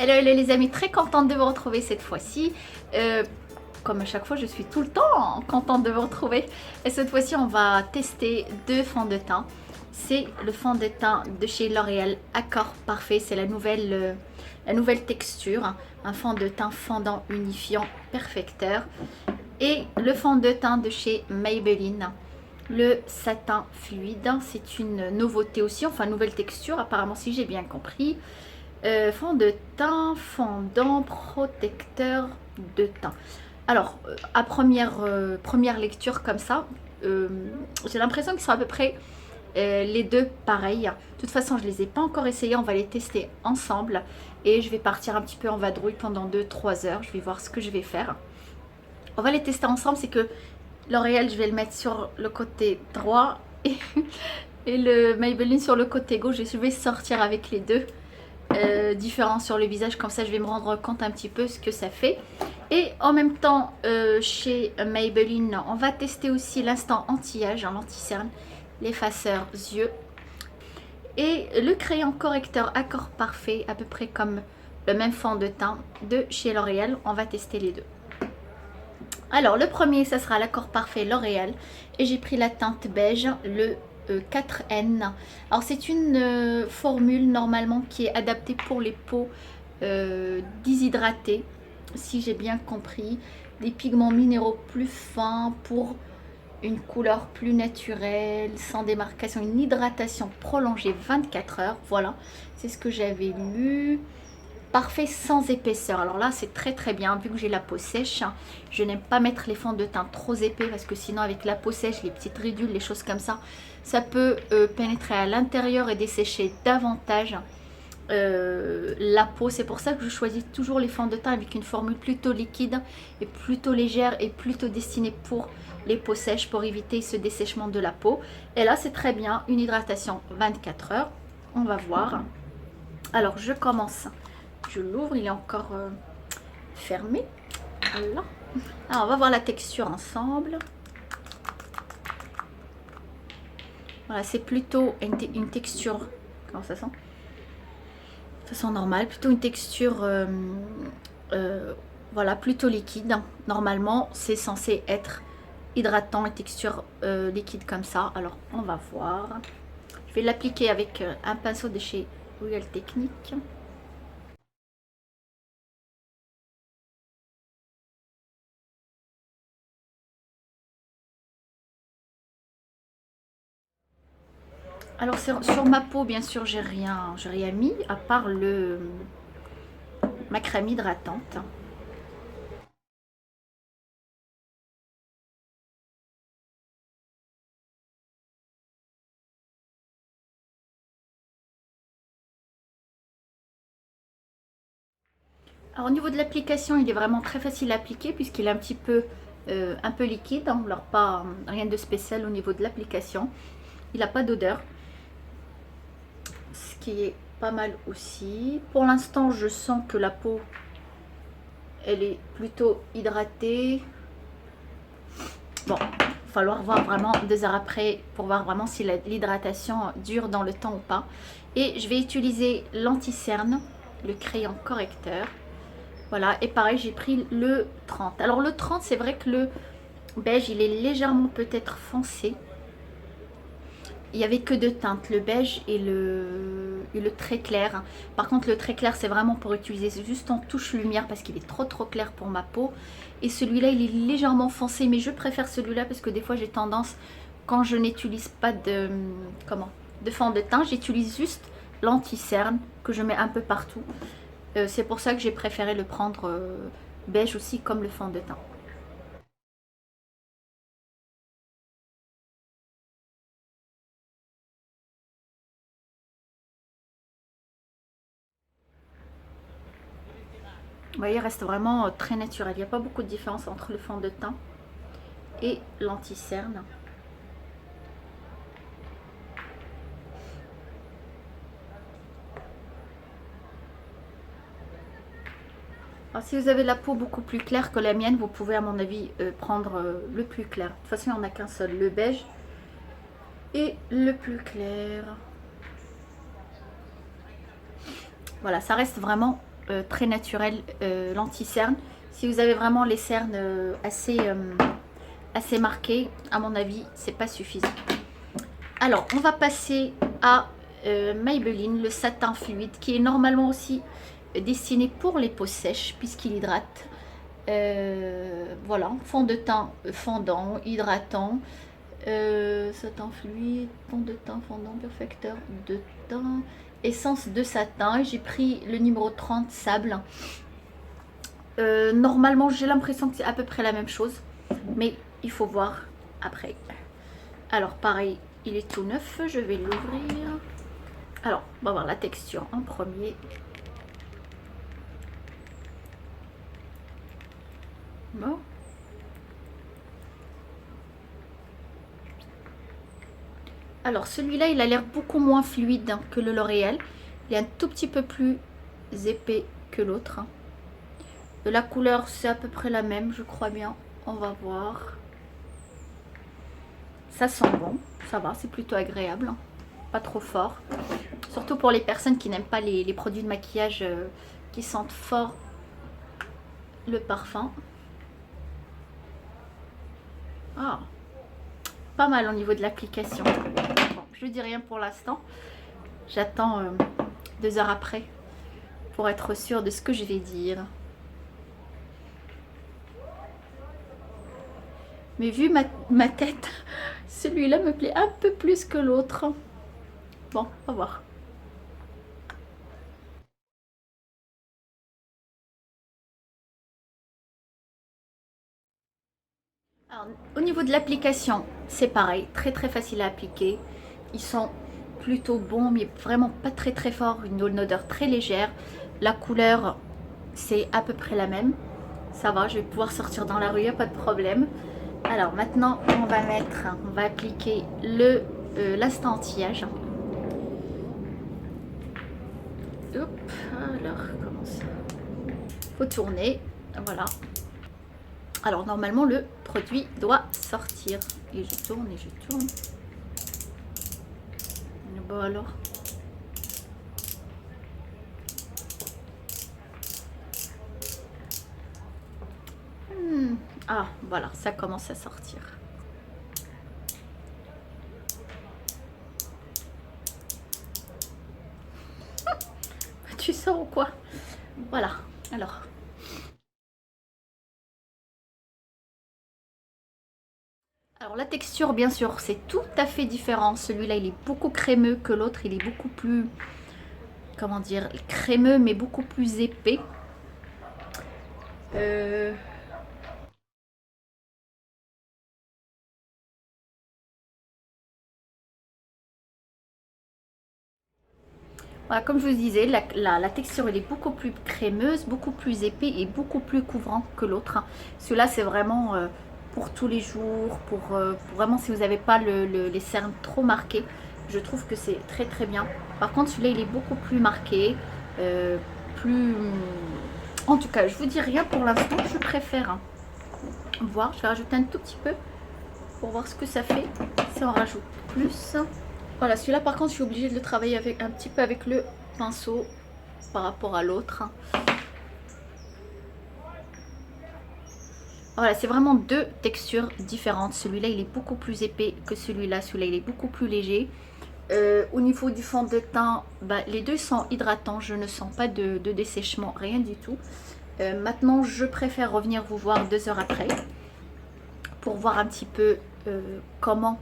Hello, hello les amis, très contente de vous retrouver cette fois-ci. Comme à chaque fois, je suis tout le temps contente de vous retrouver. Et cette fois-ci, on va tester deux fonds de teint. C'est le fond de teint de chez L'Oréal Accord Parfait. C'est la nouvelle texture. Un fond de teint fondant unifiant perfecteur. Et le fond de teint de chez Maybelline. Le satin fluide. C'est une nouveauté aussi, enfin nouvelle texture apparemment si j'ai bien compris. Fond de teint fondant protecteur de teint. Alors, à première lecture comme ça, j'ai l'impression qu'ils sont à peu près les deux pareils. De toute façon, je ne les ai pas encore essayés. On va les tester ensemble. Et je vais partir un petit peu en vadrouille pendant 2-3 heures. Je vais voir ce que je vais faire. On va les tester ensemble. C'est que L'Oréal, je vais le mettre sur le côté droit. Et le Maybelline sur le côté gauche. Et je vais sortir avec les deux. Différents sur le visage, comme ça je vais me rendre compte un petit peu ce que ça fait. Et en même temps chez Maybelline on va tester aussi l'instant anti-âge, l'anti-cerne, l'effaceur yeux et le crayon correcteur Accord Parfait, à peu près comme le même fond de teint de chez L'Oréal. On va tester les deux. Alors le premier, ça sera l'Accord Parfait L'Oréal et j'ai pris la teinte beige, le 4N. Alors c'est une formule normalement qui est adaptée pour les peaux déshydratées, si j'ai bien compris. Des pigments minéraux plus fins pour une couleur plus naturelle, sans démarcation, une hydratation prolongée 24 heures. Voilà, c'est ce que j'avais lu. Parfait sans épaisseur. Alors là c'est très très bien vu que j'ai la peau sèche. Je n'aime pas mettre les fonds de teint trop épais parce que sinon avec la peau sèche, les petites ridules, les choses comme ça, ça peut pénétrer à l'intérieur et dessécher davantage la peau. C'est pour ça que je choisis toujours les fonds de teint avec une formule plutôt liquide et plutôt légère et plutôt destinée pour les peaux sèches pour éviter ce dessèchement de la peau. Et là c'est très bien, une hydratation 24 heures. On va voir. Alors je commence. Je l'ouvre, il est encore fermé. Voilà. Alors, on va voir la texture ensemble. Voilà, c'est plutôt une texture. Comment ça sent? Ça sent normal. Plutôt une texture. Voilà, plutôt liquide. Normalement, c'est censé être hydratant et texture liquide comme ça. Alors, on va voir. Je vais l'appliquer avec un pinceau de chez Real Technique. Alors sur ma peau, bien sûr, j'ai rien mis à part ma crème hydratante. Alors au niveau de l'application, il est vraiment très facile à appliquer puisqu'il est un peu liquide. Alors pas rien de spécial au niveau de l'application. Il n'a pas d'odeur, ce qui est pas mal aussi. Pour l'instant, je sens que la peau, elle est plutôt hydratée. Bon, il va falloir voir vraiment 2 heures après pour voir vraiment si l'hydratation dure dans le temps ou pas. Et je vais utiliser l'anti-cerne, le crayon correcteur. Voilà, et pareil, j'ai pris le 30. Alors le 30, c'est vrai que le beige, il est légèrement peut-être foncé. Il n'y avait que deux teintes, le beige et le très clair. Par contre, le très clair, c'est vraiment pour utiliser juste en touche lumière parce qu'il est trop clair pour ma peau. Et celui-là, il est légèrement foncé, mais je préfère celui-là parce que des fois, j'ai tendance, quand je n'utilise pas de fond de teint, j'utilise juste l'anti-cerne que je mets un peu partout. C'est pour ça que j'ai préféré le prendre beige aussi comme le fond de teint. Vous voyez, il reste vraiment très naturel. Il n'y a pas beaucoup de différence entre le fond de teint et l'anti-cerne. Alors, si vous avez la peau beaucoup plus claire que la mienne, vous pouvez à mon avis prendre le plus clair. De toute façon, il n'y en a qu'un seul, le beige et le plus clair. Voilà, ça reste vraiment très naturel, l'anti-cerne. Si vous avez vraiment les cernes assez marquées, à mon avis, c'est pas suffisant. Alors, on va passer à Maybelline, le satin fluide, qui est normalement aussi destiné pour les peaux sèches, puisqu'il hydrate. Voilà, fond de teint fondant, hydratant, satin fluide, fond de teint fondant, perfecteur de teint, essence de satin. J'ai pris le numéro 30 sable. Normalement, j'ai l'impression que c'est à peu près la même chose, mais il faut voir après. Alors, pareil, il est tout neuf, je vais l'ouvrir. Alors, on va voir la texture en premier. Bon. Alors, celui-là, il a l'air beaucoup moins fluide que le L'Oréal. Il est un tout petit peu plus épais que l'autre. La couleur, c'est à peu près la même, je crois bien. On va voir. Ça sent bon, ça va, c'est plutôt agréable. Pas trop fort. Surtout pour les personnes qui n'aiment pas les produits de maquillage qui sentent fort le parfum. Ah, pas mal au niveau de l'application. Bon, je dis rien pour l'instant. J'attends 2 heures après pour être sûre de ce que je vais dire. Mais vu ma tête, celui-là me plaît un peu plus que l'autre. Bon, on va voir. Alors, au niveau de l'application, c'est pareil, très facile à appliquer. Ils sont plutôt bons, mais vraiment pas très forts, une odeur très légère. La couleur, c'est à peu près la même. Ça va, je vais pouvoir sortir dans la rue, pas de problème. Alors maintenant, on va appliquer l'instant anti-âge. Hop, alors comment ça? Faut tourner, voilà. Alors normalement le produit doit sortir. Et je tourne et je tourne. Bon alors. Ah voilà, ça commence à sortir. Tu sors ou quoi? Voilà, alors. Alors la texture, bien sûr, c'est tout à fait différent. Celui-là, il est beaucoup crémeux que l'autre. Il est beaucoup plus, comment dire, crémeux, mais beaucoup plus épais. Voilà, comme je vous disais, la texture elle est beaucoup plus crémeuse, beaucoup plus épais et beaucoup plus couvrant que l'autre. Celui-là, c'est vraiment pour tous les jours, pour vraiment si vous n'avez pas les cernes trop marquées. Je trouve que c'est très bien. Par contre, celui-là, il est beaucoup plus marqué, plus... En tout cas, je vous dis rien pour l'instant, je préfère voir. Je vais rajouter un tout petit peu pour voir ce que ça fait si on rajoute plus. Voilà, celui-là par contre je suis obligée de le travailler avec un petit peu avec le pinceau par rapport à l'autre. Voilà, c'est vraiment deux textures différentes. Celui-là il est beaucoup plus épais que celui-là. Celui-là il est beaucoup plus léger. Au niveau du fond de teint, bah, les deux sont hydratants. Je ne sens pas de dessèchement, rien du tout. Maintenant je préfère revenir vous voir 2 heures après pour voir un petit peu comment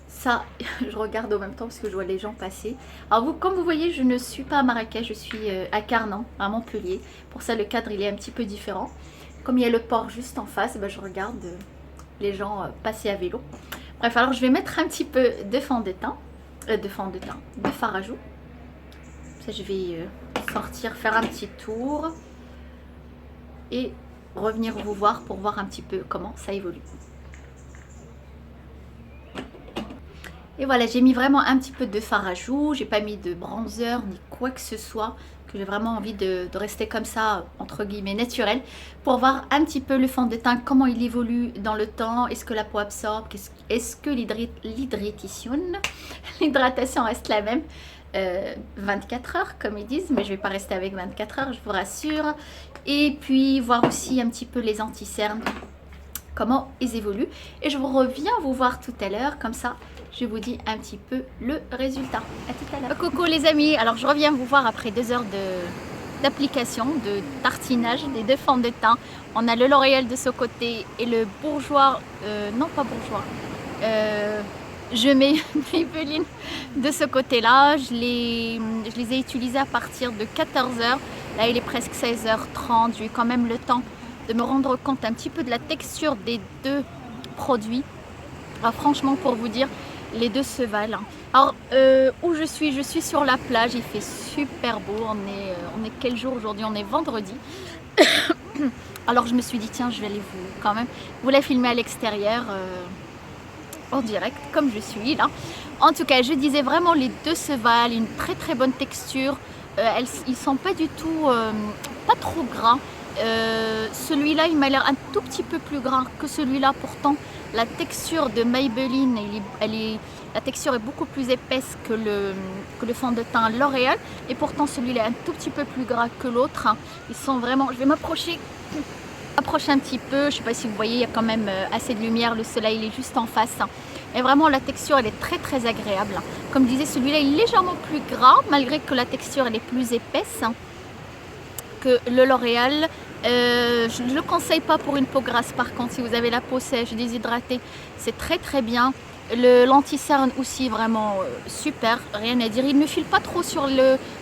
ça, je regarde en même temps parce que je vois les gens passer. Alors vous, comme vous voyez, je ne suis pas à Marrakech, je suis à Carnan, à Montpellier. Pour ça, le cadre, il est un petit peu différent. Comme il y a le port juste en face, bah, je regarde les gens passer à vélo. Bref, alors je vais mettre un petit peu de fond de teint, de fard à joues. Ça, je vais sortir, faire un petit tour et revenir vous voir pour voir un petit peu comment ça évolue. Et voilà, j'ai mis vraiment un petit peu de fard à joues, j'ai pas mis de bronzer ni quoi que ce soit, que j'ai vraiment envie de rester comme ça, entre guillemets, naturel, pour voir un petit peu le fond de teint, comment il évolue dans le temps, est-ce que la peau absorbe, est-ce que l'hydratation reste la même. 24 heures comme ils disent, mais je vais pas rester avec 24 heures, je vous rassure. Et puis voir aussi un petit peu les anti-cernes, comment ils évoluent. Et je vous reviens vous voir tout à l'heure, comme ça je vous dis un petit peu le résultat. À tout à l'heure. Coucou les amis, alors je reviens vous voir après 2 heures d'application, de tartinage des 2 fonds de teint. On a le L'Oréal de ce côté et le Bourjois, non pas Bourjois, je mets Maybelline de ce côté là. Je les ai utilisés à partir de 14 h. Là il est presque 16h30, j'ai eu quand même le temps de me rendre compte un petit peu de la texture des 2 produits. Alors, franchement, pour vous dire, les 2 se valent. Alors où je suis sur la plage, il fait super beau. On est quel jour aujourd'hui? On est vendredi. Alors je me suis dit tiens, je vais aller quand même vous la filmer à l'extérieur en direct comme je suis là. En tout cas, je disais vraiment les 2 se valent, une très bonne texture. Ils sont pas du tout pas trop gras. Celui-là il m'a l'air un tout petit peu plus gras que celui-là. Pourtant la texture de Maybelline, la texture est beaucoup plus épaisse que le fond de teint L'Oréal, et pourtant celui-là est un tout petit peu plus gras que l'autre. Ils sont vraiment, je vais m'approcher un petit peu, je ne sais pas si vous voyez, il y a quand même assez de lumière, le soleil il est juste en face. Et vraiment la texture elle est très agréable. Comme je disais, celui-là est légèrement plus gras, malgré que la texture elle est plus épaisse que le L'Oréal. Je ne le conseille pas pour une peau grasse. Par contre, si vous avez la peau sèche, déshydratée, c'est très bien. L'anti-cerne aussi vraiment super, rien à dire. Il ne file pas trop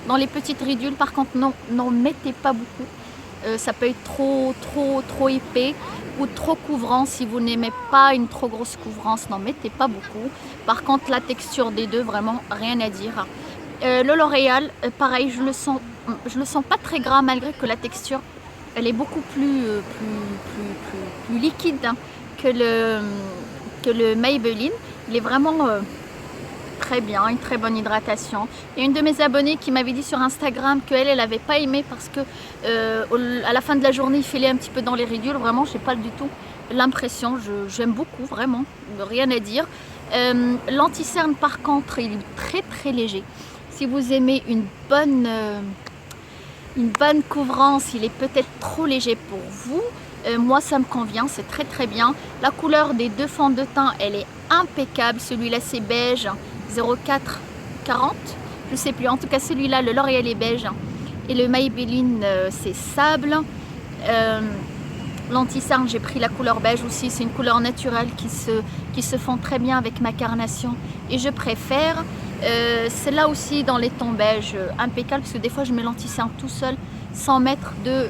dans les petites ridules. Par contre, n'en mettez pas beaucoup. Ça peut être trop épais ou trop couvrant. Si vous n'aimez pas une trop grosse couvrance, n'en mettez pas beaucoup. Par contre, la texture des 2, vraiment rien à dire. Le L'Oréal, pareil, je le sens pas très gras, malgré que la texture elle est beaucoup plus liquide que le Maybelline. Il est vraiment très bien, une très bonne hydratation. Il y a une de mes abonnées qui m'avait dit sur Instagram qu'elle n'avait pas aimé parce que à la fin de la journée il filait un petit peu dans les ridules. Vraiment, j'ai pas du tout l'impression. J'aime beaucoup, vraiment, rien à dire. L'anti-cerne par contre il est très léger. Si vous aimez une bonne couvrance, il est peut-être trop léger pour vous. Moi ça me convient, c'est très bien. La couleur des 2 fonds de teint elle est impeccable. Celui-là c'est beige 0440, je sais plus, en tout cas celui-là le L'Oréal est beige et le Maybelline c'est sable. L'anti-cerne j'ai pris la couleur beige aussi, c'est une couleur naturelle qui se fond très bien avec ma carnation et je préfère. C'est là aussi dans les tons beige impeccable, parce que des fois je mets l'anti-cerne tout seul sans mettre de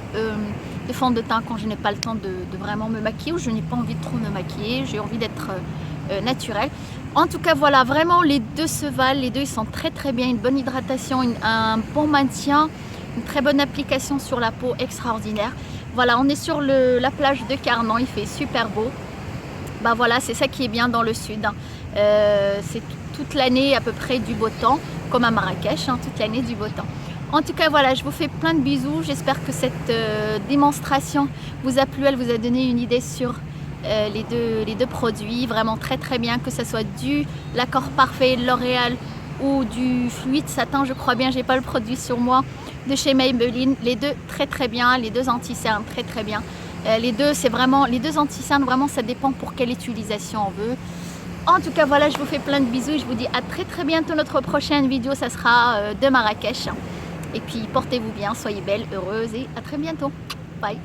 fond de teint quand je n'ai pas le temps de vraiment me maquiller, ou je n'ai pas envie de trop me maquiller, j'ai envie d'être naturelle. En tout cas voilà, vraiment les 2 se valent, les 2 ils sont très bien, une bonne hydratation, un bon maintien, une très bonne application sur la peau, extraordinaire. Voilà, on est sur la plage de Carnan, il fait super beau. Bah voilà, c'est ça qui est bien dans le sud. C'est toute l'année à peu près du beau temps, comme à Marrakech, toute l'année du beau temps. En tout cas voilà, je vous fais plein de bisous. J'espère que cette démonstration vous a plu, elle vous a donné une idée sur les deux produits. Vraiment très bien, que ce soit du l'accord parfait L'Oréal ou du fluide satin, je crois bien, j'ai pas le produit sur moi, de chez Maybelline. Les 2 très bien, les 2 anti-cernes très bien. Les 2 c'est vraiment, les 2 anti-cernes vraiment ça dépend pour quelle utilisation on veut. En tout cas voilà, je vous fais plein de bisous et je vous dis à très bientôt. Notre prochaine vidéo ça sera de Marrakech. Et puis portez-vous bien, soyez belles, heureuses et à très bientôt. Bye.